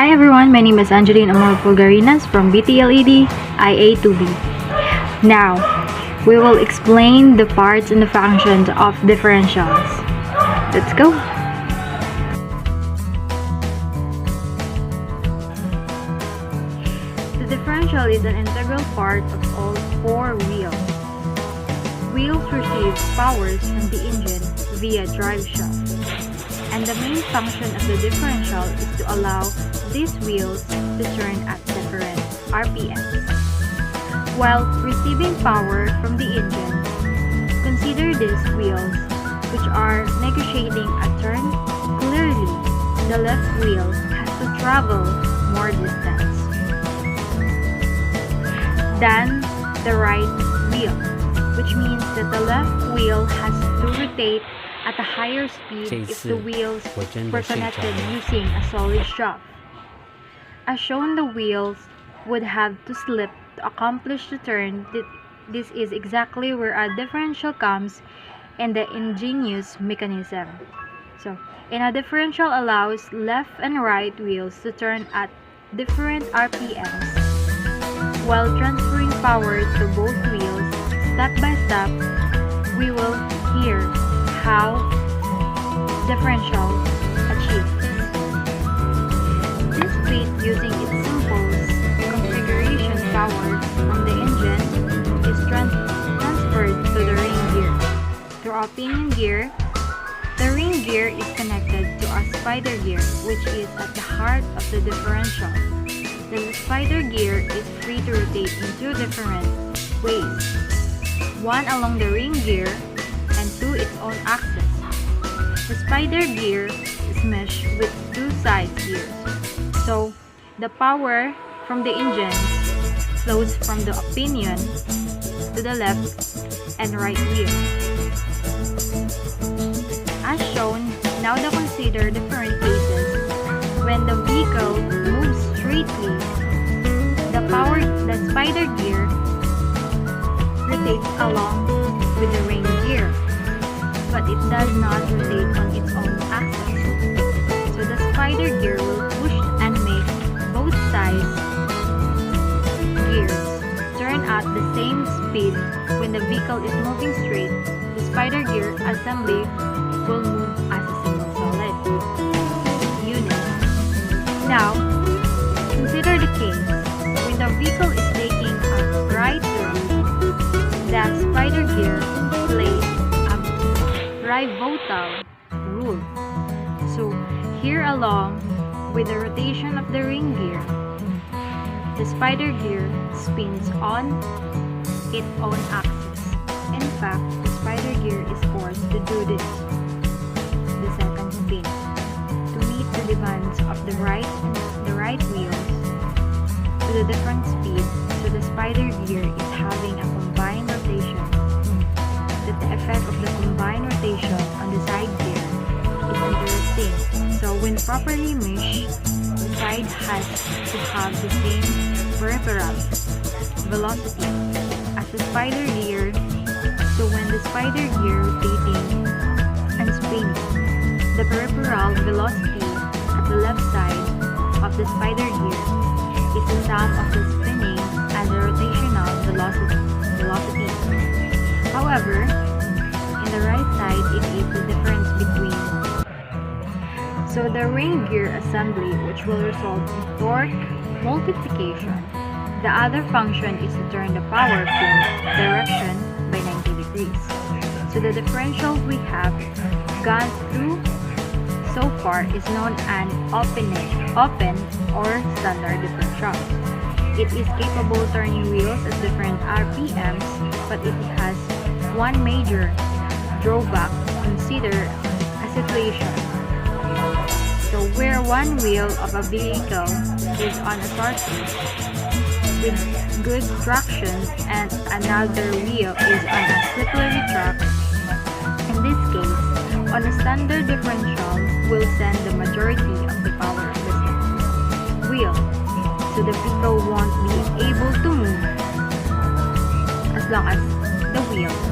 Hi everyone, my name is Angeline Amor Pulgarinas from BTLED IA2B. Now, we will explain the parts and the functions of differentials. Let's go! The differential is an integral part of all four wheels. Wheels receive powers from the engine via drive shaft. And the main function of the differential is to allow these wheels to turn at different RPMs. While receiving power from the engine, consider these wheels which are negotiating a turn. Clearly, the left wheel has to travel more distance than the right wheel, which means that the left wheel has to rotate at a higher speed if the wheels were connected using a solid shaft. As shown, the wheels would have to slip to accomplish the turn. This is exactly where a differential comes in the ingenious mechanism. So, a differential allows left and right wheels to turn at different RPMs while transferring power to both wheels. Step by step, we will hear how differential achieves this feat using its simple configuration. Power from the engine is transferred to the ring gear. Through a pinion gear, the ring gear is connected to a spider gear, which is at the heart of the differential. The spider gear is free to rotate in two different ways, one along the ring gear and to its own axis. The spider gear is meshed with two side gears, so the power from the engine flows from the pinion to the left and right wheel. As shown, now consider different cases. When the vehicle moves straightly, the spider gear rotates along with the ring gear, but it does not rotate on its own axis. So the spider gear will push and make both sides gears turn at the same speed. When the vehicle is moving straight, the spider gear assembly will move as a single solid unit. Now, consider the case when the vehicle is taking a right turn. The spider gear plays a pivotal role. So here, along with the rotation of the ring gear, the spider gear spins on its own axis. In fact, the spider gear is forced to do this, the second spin, to meet the demands of the right wheels to the different speed. So the spider gear is having a combined rotation. That the effect of the combined rotation on the side gear is interesting. So when properly meshed, the side has to have the same peripheral velocity as the spider gear. So when the spider gear rotating and spinning, the peripheral velocity at the left side of the spider gear is the sum of the spinning and the rotational velocity. However, in the right side, it is the difference between. So the ring gear assembly, which will result in torque multiplication. The other function is to turn the power pin direction by 90 degrees. So the differential we have gone through so far is known as open or standard differential. It is capable of turning wheels at different RPMs, but it has one major drawback. Consider a situation so where one wheel of a vehicle is on a surface with good traction and another wheel is on a slippery track. In this case, on a standard differential will send the majority of the power of the wheel, so the vehicle won't be able to move as long as the wheel